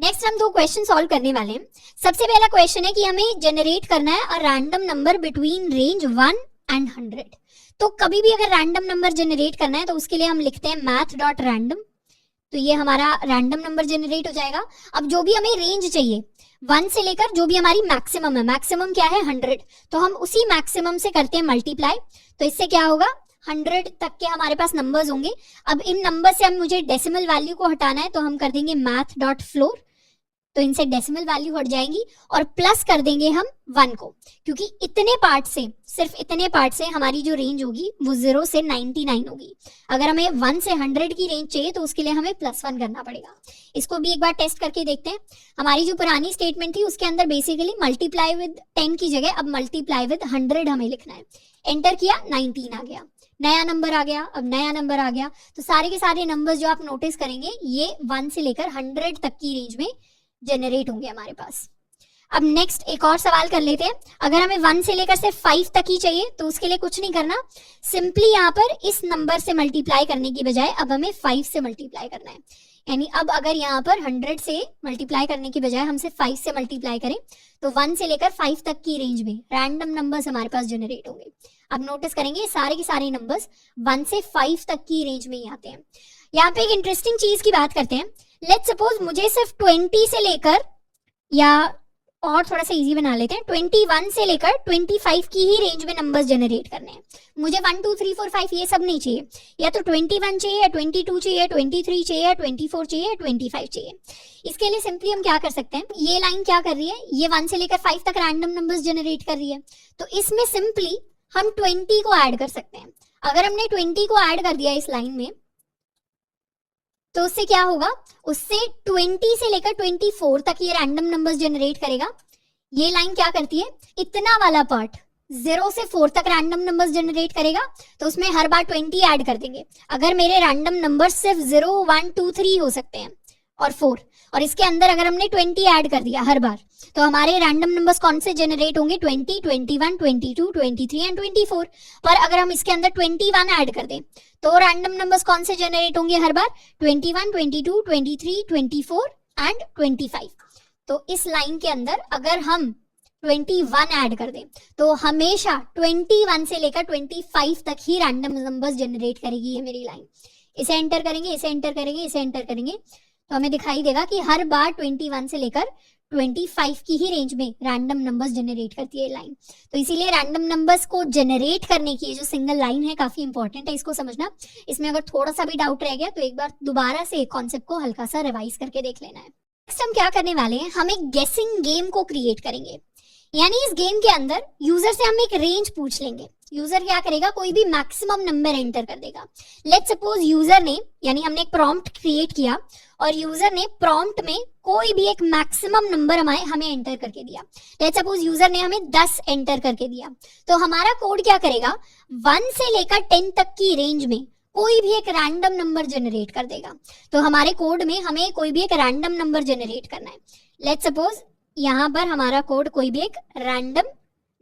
Next हम दो question solve करने वाले हैं। सबसे पहला क्वेश्चन है कि हमें जनरेट करना है a random number between range 1 and 100। तो कभी भी अगर रैंडम नंबर जनरेट करना है तो उसके लिए हम लिखते हैं मैथ डॉट रैंडम। तो ये हमारा रैंडम नंबर जनरेट हो जाएगा। अब जो भी हमें रेंज चाहिए 1 से लेकर जो भी हमारी मैक्सिमम है, मैक्सिमम क्या है 100, तो हम उसी मैक्सिमम से करते हैं मल्टीप्लाई। तो इससे क्या होगा 100 तक के हमारे पास नंबर्स होंगे। अब इन नंबर से हम मुझे डेसिमल वैल्यू को हटाना है तो हम कर देंगे मैथ डॉट फ्लोर। तो इनसे डेसिमल वैल्यू हट जाएंगी और प्लस कर देंगे हम 1 को, क्योंकि इतने पार्ट से, सिर्फ इतने पार्ट से हमारी जो रेंज होगी वो 0 से 99 होगी। अगर हमें 1 से 100 की रेंज चाहिए तो उसके लिए हमें +1 करना पड़ेगा। इसको भी एक बार टेस्ट करके देखते हैं। हमारी जो पुरानी स्टेटमेंट थी उसके अंदर बेसिकली मल्टीप्लाई विद 10 की जगह अब मल्टीप्लाई विद 100 हमें लिखना है। एंटर किया, 19 आ गया, नया नंबर आ गया, अब नया नंबर आ गया। तो सारे के सारे नंबर्स जो आप नोटिस करेंगे ये 1 से लेकर 100 तक की रेंज में जनरेट होंगे हमारे पास। अब नेक्स्ट एक और सवाल कर लेते हैं। अगर हमें 1 से लेकर सिर्फ 5 तक ही चाहिए तो उसके लिए कुछ नहीं करना, सिंपली यहाँ पर इस नंबर से मल्टीप्लाई करने की बजाय अब हमें 5 से मल्टीप्लाई करना है। यानी अब अगर यहाँ पर 100 से मल्टीप्लाई करने की बजाय हम सिर्फ 5 से मल्टीप्लाई करें तो 1 से लेकर 5 तक की रेंज में रैंडम नंबर्स हमारे पास जनरेट होंगे। अब नोटिस करेंगे सारे के सारे नंबर्स 1 से 5 तक की रेंज में ही आते हैं। यहाँ पे एक इंटरेस्टिंग चीज की बात करते हैं। लेट्स सपोज मुझे सिर्फ 20 से लेकर, या और थोड़ा सा इजी बना लेते हैं, 21 से लेकर 25 की ही रेंज में नंबर्स जनरेट करने हैं। मुझे 1 2 3 4 5 ये सब नहीं चाहिए, या तो 21 चाहिए, या 22 चाहिए, 23 चाहिए, या 24 चाहिए, या 25 चाहिए। इसके लिए सिंपली हम क्या कर सकते हैं, ये लाइन क्या कर रही है, ये 1 से लेकर 5 तक रैंडम नंबर्स जनरेट कर रही है, तो इसमें सिंपली हम 20 को ऐड कर सकते हैं। अगर हमने 20 को ऐड कर दिया इस लाइन में तो उससे क्या होगा, उससे 20 से लेकर 24 तक ये रैंडम नंबर्स जनरेट करेगा। ये लाइन क्या करती है, इतना वाला पार्ट 0 से 4 तक रैंडम नंबर्स जनरेट करेगा, तो उसमें हर बार 20 ऐड कर देंगे। अगर मेरे रैंडम नंबर्स सिर्फ 0 1 2 3 हो सकते हैं और 4, और इसके अंदर अगर हमने 20 ऐड कर दिया हर बार, तो हमारे रैंडम नंबर्स कौन से जनरेट होंगे, 20 21 22 23 एंड 24। पर अगर हम इसके अंदर 21 ऐड कर दें तो रैंडम नंबर्स कौन से जनरेट होंगे हर बार, 21 22 23 24 एंड 25। तो इस लाइन के अंदर अगर हम 21 ऐड कर दें तो हमेशा 21 से लेकर 25 तक ही रैंडम नंबर्स जनरेट करेगी ये मेरी लाइन। इसे एंटर करेंगे, इसे एंटर करेंगे, इसे एंटर करेंगे, तो हमें दिखाई देगा कि हर बार 21 से लेकर 25 की ही रेंज में रैंडम नंबर्स जनरेट करती है लाइन। तो इसीलिए रैंडम नंबर्स को जनरेट करने की जो सिंगल लाइन है काफी इंपॉर्टेंट है, इसको समझना। इसमें अगर थोड़ा सा भी डाउट रह गया तो एक बार दोबारा से कॉन्सेप्ट को हल्का सा रिवाइज करके देख लेना है। नेक्स्ट हम क्या करने वाले हैं, हम एक गेसिंग गेम को क्रिएट करेंगे। यानी इस गेम के अंदर यूजर से हम एक रेंज पूछ लेंगे। यूजर क्या करेगा, कोई भी मैक्सिमम नंबर एंटर कर देगा। लेट्स सपोज यूजर ने, यानी हमने एक प्रॉम्प्ट क्रिएट किया और यूजर ने प्रॉम्प्ट में कोई भी एक मैक्सिमम नंबर हमें एंटर करके दिया। लेट्स सपोज यूजर ने हमें 10 एंटर करके दिया, तो हमारा कोड क्या करेगा, 1 से लेकर 10 तक की रेंज में कोई भी एक रैंडम नंबर जनरेट कर देगा। तो हमारे कोड में हमें कोई भी एक रैंडम नंबर जनरेट करना है। लेट्स सपोज यहाँ पर हमारा कोड कोई भी एक रैंडम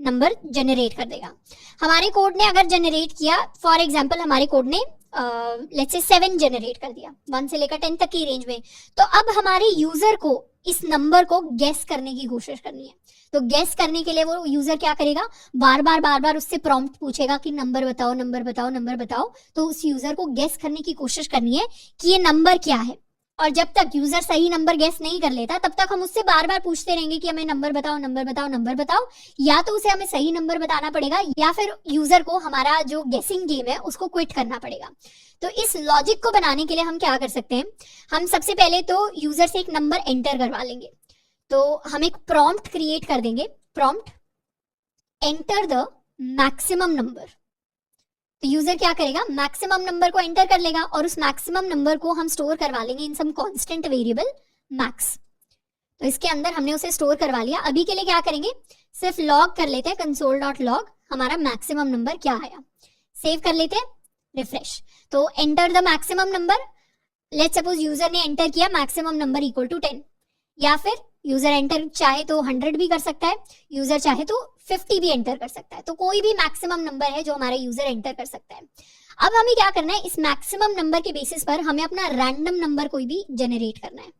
नंबर जनरेट कर देगा। हमारे कोड ने अगर जनरेट किया, फॉर एग्जांपल हमारे कोड ने लेट्स से 7 जनरेट कर दिया 1 से लेकर 10 तक की रेंज में, तो अब हमारे यूजर को इस नंबर को गेस करने की कोशिश करनी है। तो गेस करने के लिए वो यूजर क्या करेगा, बार बार उससे प्रॉम्प्ट पूछेगा कि नंबर बताओ, नंबर बताओ, नंबर बताओ। तो उस यूजर को गेस करने की कोशिश करनी है कि ये नंबर क्या है, और जब तक यूजर सही नंबर गेस नहीं कर लेता तब तक हम उससे बार बार पूछते रहेंगे कि हमें नंबर बताओ, नंबर बताओ, नंबर बताओ। या तो उसे हमें सही नंबर बताना पड़ेगा या फिर यूजर को हमारा जो गेसिंग गेम है उसको क्विट करना पड़ेगा। तो इस लॉजिक को बनाने के लिए हम क्या कर सकते हैं, हम सबसे पहले तो यूजर से एक नंबर एंटर करवा लेंगे। तो हम एक प्रॉम्प्ट क्रिएट कर देंगे, prompt enter the maximum number. तो यूजर क्या करेगा, मैक्सिमम नंबर को एंटर कर लेगा और उस मैक्सिमम नंबर को हम स्टोर करवा लेंगे इन सम कांस्टेंट वेरिएबल मैक्स। तो इसके अंदर हमने उसे स्टोर करवा लिया। अभी के लिए क्या करेंगे, सिर्फ लॉग कर लेते हैं, console.log हमारा मैक्सिमम नंबर क्या आया, सेव कर लेते हैं, रिफ्रेश। तो enter the maximum number. Let's suppose user ने एंटर किया मैक्सिमम नंबर इक्वल टू 10, या फिर यूजर एंटर चाहे तो 100 भी कर सकता है, यूजर चाहे तो 50 भी एंटर कर सकता है। तो कोई भी मैक्सिमम नंबर है जो हमारा यूजर एंटर कर सकता है। अब हमें क्या करना है, इस मैक्सिमम नंबर के बेसिस पर हमें अपना रैंडम नंबर कोई भी जनरेट करना है।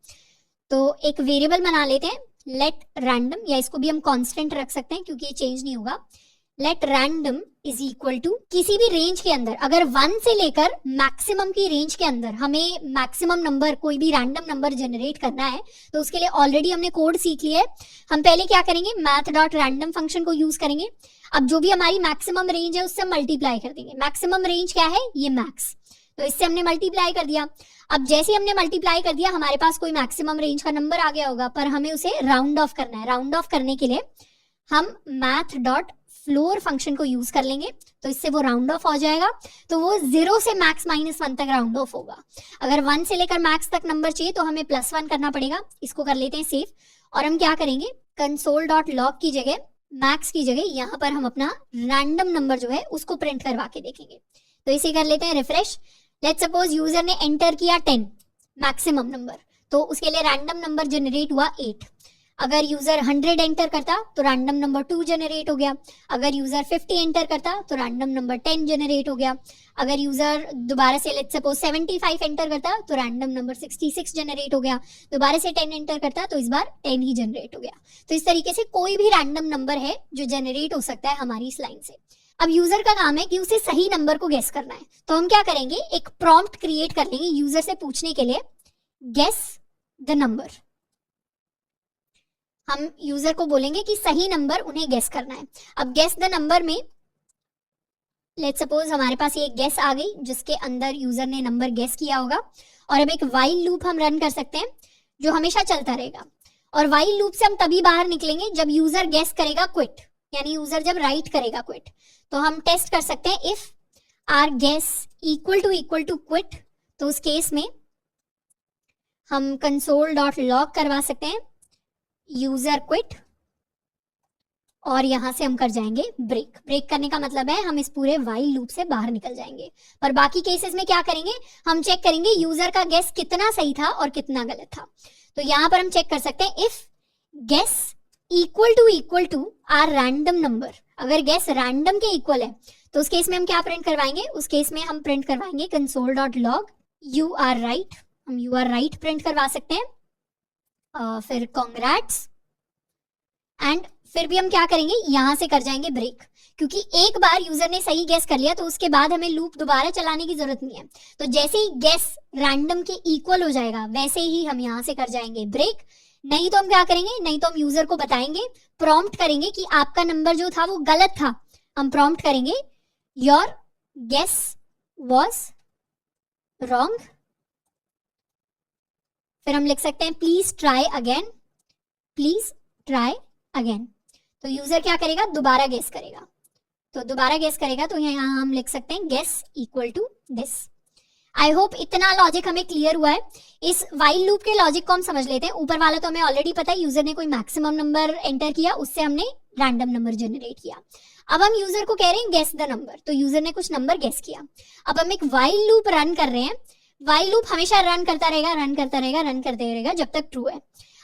तो एक वेरिएबल बना लेते हैं लेट रैंडम, या इसको भी हम कांस्टेंट रख सकते हैं क्योंकि ये चेंज नहीं होगा। Let random is equal to किसी भी रेंज के अंदर, अगर 1 से लेकर मैक्सिमम की रेंज के अंदर हमें मैक्सिमम नंबर, कोई भी रैंडम नंबर जनरेट करना है, तो उसके लिए ऑलरेडी हमने कोड सीख लिया है। हम पहले क्या करेंगे, मैथ डॉट रैंडम फंक्शन को यूज करेंगे। अब जो भी हमारी मैक्सिमम रेंज है उससे मल्टीप्लाई कर देंगे। मैक्सिमम रेंज क्या है, ये मैक्स, तो इससे हमने मल्टीप्लाई कर दिया। अब जैसे हमने मल्टीप्लाई कर दिया, हमारे पास कोई मैक्सिमम रेंज का नंबर आ गया होगा, पर हमें उसे राउंड ऑफ करना है। राउंड ऑफ करने के लिए हम मैथ डॉट फ्लोर फंक्शन को यूज कर लेंगे, तो इससे वो राउंड ऑफ हो जाएगा। तो वो 0 से मैक्स -1 तक राउंड ऑफ होगा। अगर 1 से लेकर मैक्स तक नंबर चाहिए तो हमें +1 करना पड़ेगा। इसको कर लेते हैं सेव, और हम क्या करेंगे, कंसोल डॉट लॉग की जगह, मैक्स की जगह, यहाँ पर हम अपना रैंडम नंबर जो है उसको प्रिंट करवा के देखेंगे। तो इसे कर लेते हैं रिफ्रेश। लेट्स सपोज यूजर ने एंटर किया 10 मैक्सिमम नंबर, तो उसके लिए रैंडम नंबर जनरेट हुआ 8। अगर यूजर 100 एंटर करता तो रैंडम नंबर 2 जनरेट हो गया। अगर यूजर 50 एंटर करता तो रैंडम नंबर 10 जनरेट हो गया। अगर यूजर दोबारा से लेट्स सपोज 75 एंटर करता तो रैंडम नंबर 66 जनरेट हो गया। दोबारा से 10 एंटर करता तो इस बार 10 ही जनरेट हो गया। तो इस तरीके से कोई भी रैंडम नंबर है जो जनरेट हो सकता है हमारी इस लाइन से। अब यूजर का काम है कि उसे सही नंबर को गेस करना है, तो हम क्या करेंगे, एक प्रॉम्प्ट क्रिएट कर लेंगे यूजर से पूछने के लिए, गेस द नंबर। हम यूजर को बोलेंगे कि सही नंबर उन्हें गेस करना है। अब गेस द नंबर में लेट्स सपोज हमारे पास ये गेस आ गई जिसके अंदर यूजर ने नंबर गेस किया होगा, और अब एक व्हाइल लूप हम रन कर सकते हैं जो हमेशा चलता रहेगा। और व्हाइल लूप से हम तभी बाहर निकलेंगे जब यूजर गेस करेगा क्विट, यानी यूजर जब राइट करेगा क्विट। तो हम टेस्ट कर सकते हैं if r guess equal to quit, तो उस केस में हम कंसोल डॉट लॉग करवा सकते हैं यूजर क्विट, और यहां से हम कर जाएंगे ब्रेक। ब्रेक करने का मतलब है हम इस पूरे व्हाइल लूप से बाहर निकल जाएंगे। पर बाकी केसेस में क्या करेंगे, हम चेक करेंगे यूजर का गेस कितना सही था और कितना गलत था। तो यहां पर हम चेक कर सकते हैं if guess equal to r random number. अगर गेस रैंडम के इक्वल है तो उस केस में हम क्या प्रिंट करवाएंगे, उस केस में हम प्रिंट करवाएंगे console dot log you are right. हम यू आर राइट प्रिंट करवा सकते हैं, फिर कॉन्ग्रेट्स, एंड फिर भी हम क्या करेंगे, यहां से कर जाएंगे ब्रेक, क्योंकि एक बार यूजर ने सही गेस कर लिया तो उसके बाद हमें लूप दोबारा चलाने की जरूरत नहीं है। तो जैसे ही गेस रैंडम के इक्वल हो जाएगा वैसे ही हम यहां से कर जाएंगे ब्रेक। नहीं तो हम क्या करेंगे, नहीं तो हम यूजर को बताएंगे, प्रॉम्प्ट करेंगे कि आपका नंबर जो था वो गलत था। हम प्रॉम्प्ट करेंगे योर गेस वाज रॉन्ग, फिर हम लिख सकते हैं please try again, please try again. तो यूजर क्या करेगा, दोबारा गेस करेगा। तो दोबारा गेस करेगा तो यहाँ हम लिख सकते हैं guess equal to this. I hope इतना लॉजिक हमें क्लियर हुआ है। इस व्हाइल लूप के लॉजिक को हम समझ लेते हैं। ऊपर वाला तो हमें ऑलरेडी पता है, यूजर ने कोई मैक्सिमम नंबर एंटर किया, उससे हमने रैंडम नंबर जनरेट किया। अब हम यूजर को कह रहे हैं गेस द नंबर, तो यूजर ने कुछ नंबर गेस किया। अब हम एक व्हाइल लूप रन कर रहे हैं। व्हाइल लूप हमेशा रन करता रहेगा, रन करता रहेगा, रन करते रहेगा जब तक ट्रू है।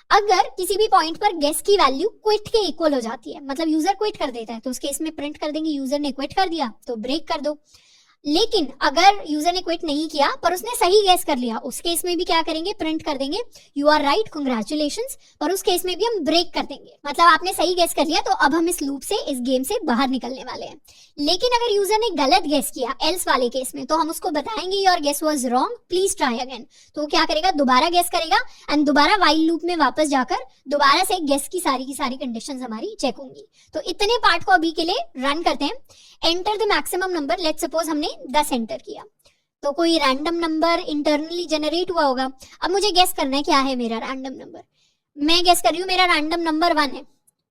अगर किसी भी पॉइंट पर गेस की वैल्यू क्विट के इक्वल हो जाती है, मतलब यूजर क्विट कर देता है, तो उस केस में प्रिंट कर देंगे यूजर ने क्विट कर दिया तो ब्रेक कर दो। लेकिन अगर यूजर ने क्विट नहीं किया पर उसने सही गेस कर लिया, उस केस में भी क्या करेंगे, प्रिंट कर देंगे यू आर राइट कांग्रेचुलेशंस, पर उस केस में भी हम ब्रेक कर देंगे। मतलब आपने सही गेस कर लिया तो अब हम इस लूप से, इस गेम से बाहर निकलने वाले हैं। लेकिन अगर यूजर ने गलत गेस किया एल्स वाले केस में, तो हम उसको बताएंगे your guess was wrong, please try again. तो क्या करेगा, दोबारा गेस करेगा एंड दोबारा व्हाइल लूप में वापस जाकर दोबारा से गेस की सारी कंडीशंस हमारी चेक होंगी। तो इतने पार्ट को अभी के लिए रन करते हैं। Enter the maximum number, let's suppose हमने 10 एंटर किया, तो कोई रैंडम नंबर इंटरनली जनरेट हुआ होगा। अब मुझे गेस करना है क्या है मेरा रैंडम नंबर। मैं गेस कर रही हूँ मेरा रैंडम नंबर 1 है,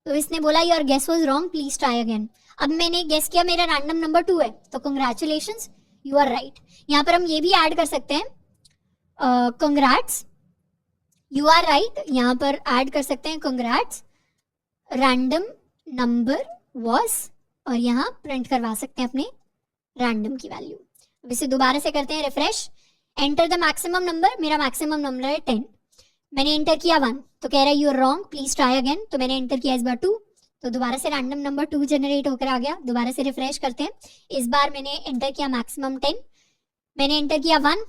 तो इसने बोला your guess was wrong, please try again. अब मैंने गेस किया मेरा रैंडम नंबर 2 है, तो कांग्रेचुलेशंस यू आर राइट। यहाँ पर हम ये भी ऐड कर सकते हैं कांग्रेट्स यू आर राइट, यहाँ पर ऐड कर सकते हैं कांग्रेट्स रैंडम नंबर वाज, और यहाँ प्रिंट करवा सकते हैं अपने रैंडम की वैल्यू। अब इसे दोबारा से करते हैं refresh. Enter the maximum number, मेरा मैक्सिमम नंबर है 10, मैंने एंटर किया 1, तो कह रहा है you are wrong, please try again. तो मैंने एंटर किया इस बार 2, तो दोबारा से रैंडम नंबर 2 जनरेट होकर आ गया। दोबारा से रिफ्रेश करते हैं। इस बार मैंने एंटर किया मैक्सिमम 10, मैंने एंटर किया 1,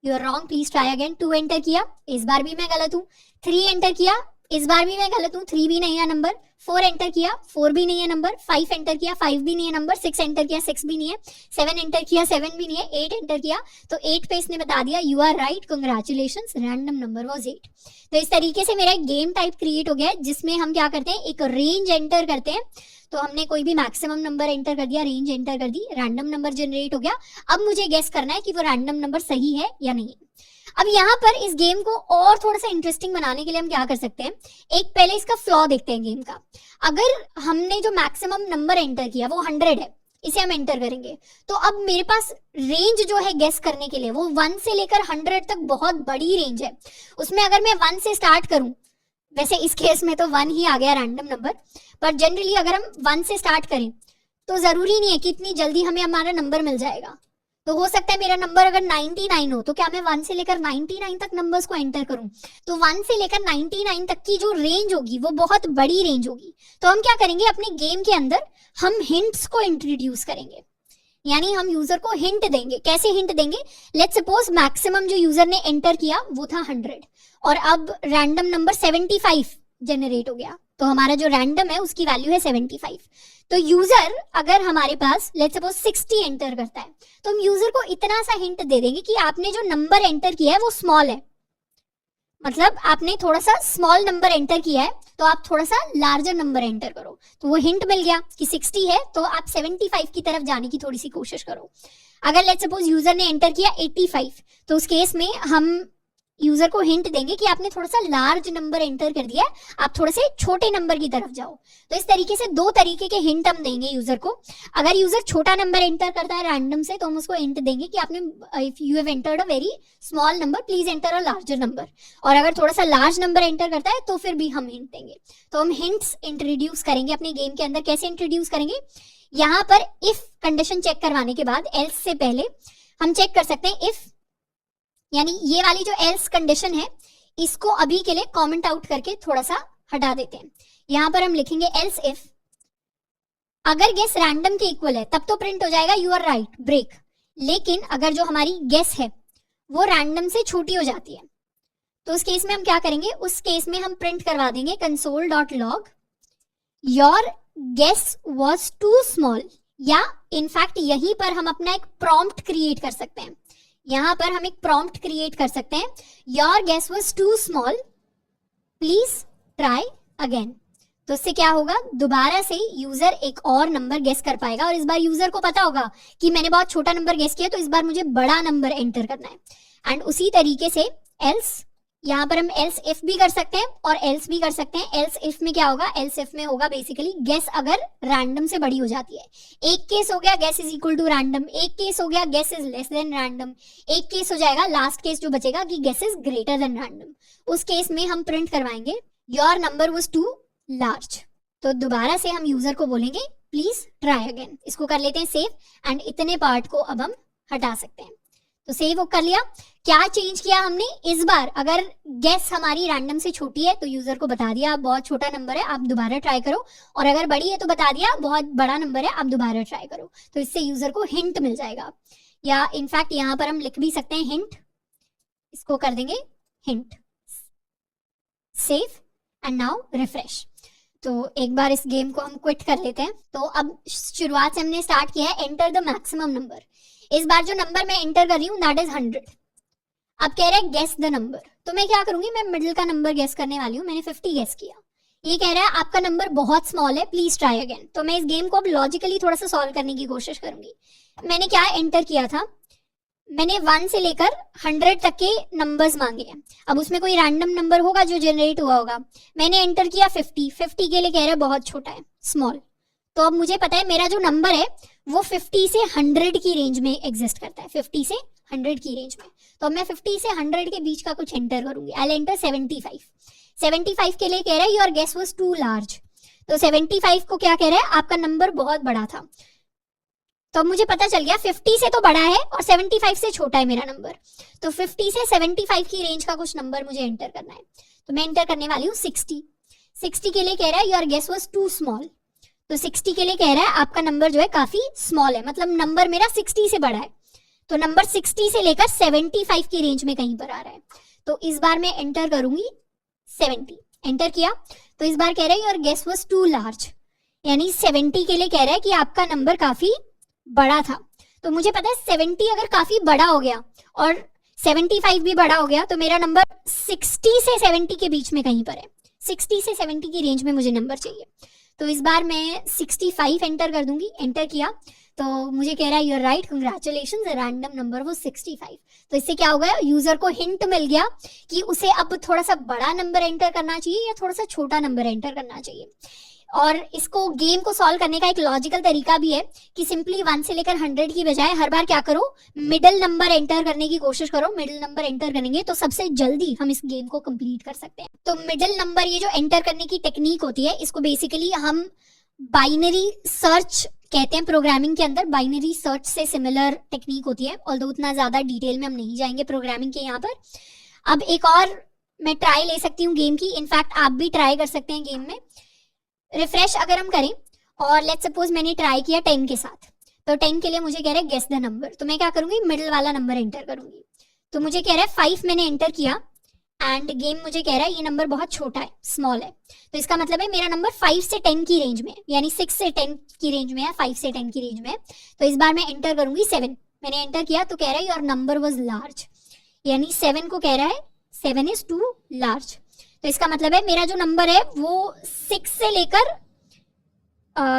you are wrong, please try again. 2 enter किया, इस बार भी मैं गलत हूँ। 3 एंटर किया, इस बार भी मैं गलत हूँ, 3 भी नहीं है नंबर। 4 एंटर किया, 4 भी नहीं है नंबर। 5 एंटर किया, 5 भी नहीं है नंबर। 6 एंटर किया, 6 भी नहीं है। 7 एंटर किया, 7 भी नहीं है। 8 एंटर किया तो 8 पे इसने बता दिया you are right, congratulations, random number was 8। तो इस तरीके से मेरा एक गेम टाइप क्रिएट हो गया है जिसमें हम क्या करते हैं, एक रेंज एंटर करते हैं। तो हमने कोई भी मैक्सिमम नंबर एंटर कर दिया, रेंज एंटर कर दी, रैंडम नंबर जनरेट हो गया। अब मुझे गेस करना है कि वो रैंडम नंबर सही है या नहीं। अब यहाँ पर इस गेम को और थोड़ा सा इंटरेस्टिंग बनाने के लिए हम क्या कर सकते हैं, एक पहले इसका फ्लॉ देखते हैं गेम का। अगर हमने जो मैक्सिमम नंबर एंटर किया वो 100 है, इसे हम एंटर करेंगे, तो अब मेरे पास रेंज जो है गेस करने के लिए वो 1 से लेकर 100 तक बहुत बड़ी रेंज है। उसमें अगर मैं 1 से स्टार्ट करूं, वैसे इस केस में तो 1 ही आ गया रैंडम नंबर, पर जनरली अगर हम 1 से स्टार्ट करें तो जरूरी नहीं है कि इतनी जल्दी हमें हमारा नंबर मिल जाएगा। तो हो सकता है मेरा नंबर अगर 99 हो तो क्या मैं 1 से लेकर 99 तक नंबर्स को एंटर करूं, तो 1 से लेकर 99 तक की जो रेंज होगी वो बहुत बड़ी रेंज होगी। तो हम क्या करेंगे, अपने गेम के अंदर हम हिंट्स को इंट्रोड्यूस करेंगे, यानी हम यूजर को हिंट देंगे। कैसे हिंट देंगे, लेट्स सपोज मैक्सिमम जो यूजर ने एंटर किया वो था 100 और अब रैंडम नंबर 75 जनरेट हो गया, तो हमारा जो रैंडम है उसकी वैल्यू है 75। तो यूजर अगर हमारे पास लेट्स सपोज 60 एंटर करता है तो हम यूजर को इतना सा हिंट दे देंगे कि आपने जो नंबर एंटर किया है वो स्मॉल है, मतलब आपने थोड़ा सा स्मॉल नंबर एंटर किया है तो आप थोड़ा सा लार्जर नंबर एंटर करो। तो वो हिंट मिल गया कि 60 है तो आप 75 की तरफ जाने की थोड़ी सी कोशिश करो। अगर लेट्स सपोज यूजर ने एंटर किया 85 तो उस केस में हम यूजर को हिंट देंगे कि आपने थोड़ा सा लार्ज नंबर एंटर कर दिया है, आप थोड़े से छोटे नंबर की तरफ जाओ। तो इस तरीके से 2 तरीके के हिंट हम देंगे यूजर को। अगर यूजर छोटा नंबर एंटर करता है रैंडम से तो हम उसको हिंट देंगे कि आपने if you have entered a very small number please enter a larger number. और अगर थोड़ा सा लार्ज नंबर एंटर करता है तो फिर भी हम हिंट देंगे। तो हम हिंट्स इंट्रोड्यूस करेंगे अपने गेम के अंदर। कैसे इंट्रोड्यूस करेंगे, यहाँ पर इफ कंडीशन चेक करवाने के बाद एल्स से पहले हम चेक कर सकते हैं इफ, यानी ये वाली जो एल्स कंडीशन है इसको अभी के लिए कमेंट आउट करके थोड़ा सा हटा देते हैं। यहां पर हम लिखेंगे एल्स इफ, अगर गेस रैंडम के इक्वल है तब तो प्रिंट हो जाएगा यू आर राइट ब्रेक, लेकिन अगर जो हमारी गेस है वो रैंडम से छोटी हो जाती है तो उस केस में हम क्या करेंगे, उस केस में हम प्रिंट करवा देंगे console.log your guess was too small, या इनफैक्ट यहीं पर हम अपना एक प्रॉम्प्ट क्रिएट कर सकते हैं। यहां पर हम एक प्रॉम्प्ट क्रिएट कर सकते हैं, your guess was too small please try again. तो इससे क्या होगा, दोबारा से यूजर एक और नंबर गेस कर पाएगा और इस बार यूजर को पता होगा कि मैंने बहुत छोटा नंबर गेस किया तो इस बार मुझे बड़ा नंबर एंटर करना है। एंड उसी तरीके से एल्स, यहाँ पर हम एल्स इफ भी कर सकते हैं और एल्स भी कर सकते हैं। एल्स इफ में क्या होगा, एल्स इफ में होगा बेसिकली गेस अगर रैंडम से बड़ी हो जाती है। एक केस हो गया guess is equal to random, एक केस हो गया guess is less than random, एक केस हो जाएगा लास्ट केस जो बचेगा कि guess is greater than random. उस केस में हम प्रिंट करवाएंगे your number was too large. तो दोबारा से हम यूजर को बोलेंगे प्लीज ट्राई अगेन। इसको कर लेते हैं सेव एंड इतने पार्ट को अब हम हटा सकते हैं। तो सेव कर लिया। क्या चेंज किया हमने, इस बार अगर गेस हमारी रैंडम से छोटी है तो यूजर को बता दिया बहुत छोटा नंबर है आप दोबारा ट्राई करो, और अगर बड़ी है तो बता दिया बहुत बड़ा नंबर है आप दोबारा ट्राई करो। तो इससे यूजर को हिंट मिल जाएगा, या इनफैक्ट यहाँ पर हम लिख भी सकते हैं हिंट, इसको कर देंगे hint, save and now refresh. तो एक बार इस गेम को हम क्विट कर लेते हैं। तो अब शुरुआत से हमने स्टार्ट किया है एंटर द मैक्सिमम नंबर। इस बार जो नंबर मैं एंटर कर रही हूँ दैट इज 100। अब कह रहा है गेस द नंबर, तो मैं क्या करूंगी, मैं मिडिल का नंबर गेस करने वाली हूँ। मैंने 50 गेस किया, ये कह रहा है आपका नंबर बहुत स्मॉल है प्लीज ट्राई अगेन। तो मैं इस गेम को अब लॉजिकली थोड़ा सा सॉल्व करने की कोशिश करूंगी। मैंने क्या एंटर किया था, मैंने 1 से लेकर 100 तक के नंबर्स मांगे हैं। अब उसमें कोई रैंडम नंबर होगा जो जनरेट हुआ होगा। मैंने एंटर किया 50, 50 के लिए कह रहा है बहुत छोटा है स्मॉल। तो अब मुझे पता है मेरा जो नंबर है वो 50 से 100 की रेंज में एग्जिस्ट करता है, 50 से 100 की रेंज में। तो मैं 50 से 100 के बीच का कुछ एंटर करूंगी। I enter 75। 75 के लिए कह रहा है your guess was too large. तो 75 को क्या कह रहा है, आपका नंबर बहुत बड़ा था। तो मुझे पता चल गया 50 से तो बड़ा है और 75 से छोटा है मेरा नंबर। तो 50 से 75 की रेंज का कुछ नंबर मुझे एंटर करना है। तो मैं एंटर करने वाली हूँ 60। 60 के लिए कह रहा है your guess was too small. तो 60 के लिए कह रहा है आपका नंबर जो है काफी स्मॉल है, मतलब नंबर मेरा 60 से बड़ा है। तो नंबर 60 से लेकर 75 की रेंज में कहीं पर आ रहा है। तो इस बार मैं एंटर करूंगी 70। एंटर किया तो इस बार कह रहा है your guess was too large, यानी 70 के लिए कह रहा है कि आपका नंबर काफी बड़ा था। तो मुझे पता है 70 अगर काफी बड़ा हो गया और 75 भी बड़ा हो गया तो मेरा नंबर 60 से 70 के बीच में कहीं पर है। 60 से 70 की रेंज में मुझे नंबर चाहिए। तो इस बार मैं 65 एंटर कर दूंगी। एंटर किया तो मुझे कह रहा है you're right, congratulations, random number वो 65। तो इससे क्या हो गया, यूजर को हिंट मिल गया कि उसे अब थोड़ा सा बड़ा नंबर एंटर करना चाहिए या थोड़ा सा छोटा नंबर एंटर करना चाहिए। और इसको गेम को सॉल्व करने का एक लॉजिकल तरीका भी है कि सिंपली 1 से लेकर 100 की बजाय हर बार क्या करो, मिडिल नंबर एंटर करने की कोशिश करो। मिडिल नंबर एंटर करेंगे तो सबसे जल्दी हम इस गेम को कंप्लीट कर सकते हैं। तो मिडिल नंबर ये जो एंटर करने की टेक्निक होती है, इसको बेसिकली हम बाइनरी सर्च कहते हैं। प्रोग्रामिंग के अंदर बाइनरी सर्च से सिमिलर टेक्निक होती है, ऑल्दो उतना ज्यादा डिटेल में हम नहीं जाएंगे प्रोग्रामिंग के यहाँ पर। अब एक और मैं ट्राई ले सकती हूँ गेम की, इनफैक्ट आप भी ट्राई कर सकते हैं गेम में। रिफ्रेश अगर हम करें और लेट्स सपोज मैंने ट्राई किया 10 के साथ, तो 10 के लिए मुझे कह रहा है गेस द नंबर। तो मैं क्या करूंगी, मिडिल वाला नंबर एंटर करूंगी। तो मुझे कह रहा है 5 मैंने एंटर किया एंड गेम मुझे कह रहा है ये नंबर बहुत छोटा है, स्मॉल है। तो इसका मतलब है मेरा नंबर 5 से 10 की रेंज में है, यानी 6 से 10 की रेंज में है, 5 से 10 की रेंज में है। तो इस बार मैं एंटर करूंगी 7। मैंने एंटर किया तो कह रहा है योर नंबर वाज लार्ज, यानी 7 को कह रहा है 7 इज टू लार्ज। तो इसका मतलब है मेरा जो नंबर है वो 6 से लेकर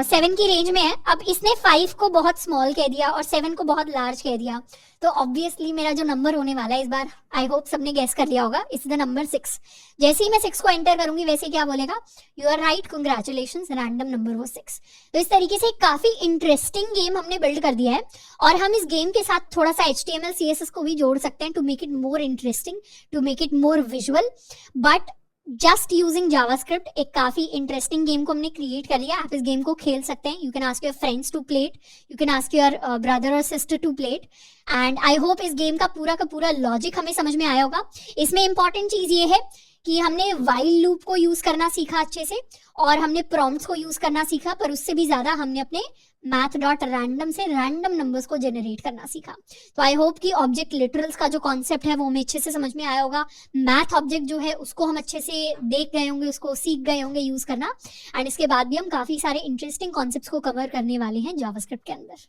7 की रेंज में है। अब इसने 5 को बहुत स्मॉल कह दिया और 7 को बहुत लार्ज कह दिया, तो ऑब्वियसली मेरा जो नंबर होने वाला है इस बार, आई होप सबने गेस कर लिया होगा, इट्स द नंबर 6। जैसे ही मैं 6 को एंटर करूंगी वैसे क्या बोलेगा, you are right, congratulations, random number वो 6। तो इस तरीके से काफी इंटरेस्टिंग गेम हमने बिल्ड कर दिया है और हम इस गेम के साथ थोड़ा सा HTML CSS को भी जोड़ सकते हैं to make it more interesting, to make it more visual. But just using JavaScript एक काफी इंटरेस्टिंग गेम को हमने क्रिएट कर लिया। आप इस गेम को खेल सकते हैं। You can ask your friends to play it, you can ask your brother और sister to play it. And I hope इस गेम का पूरा लॉजिक हमें समझ में आया होगा। इसमें इंपॉर्टेंट चीज ये है कि हमने वाइल लूप को यूज करना सीखा अच्छे से और हमने प्रॉम्प्ट्स को यूज करना सीखा, पर उससे भी ज्यादा हमने अपने math.random से रैंडम नंबर्स को जनरेट करना सीखा। तो आई होप कि ऑब्जेक्ट लिटरल्स का जो कॉन्सेप्ट है वो हमें अच्छे से समझ में आया होगा। मैथ ऑब्जेक्ट जो है उसको हम अच्छे से देख गए होंगे, उसको सीख गए होंगे यूज करना। एंड इसके बाद भी हम काफी सारे इंटरेस्टिंग कॉन्सेप्ट्स को कवर करने वाले हैं जावास्क्रिप्ट के अंदर।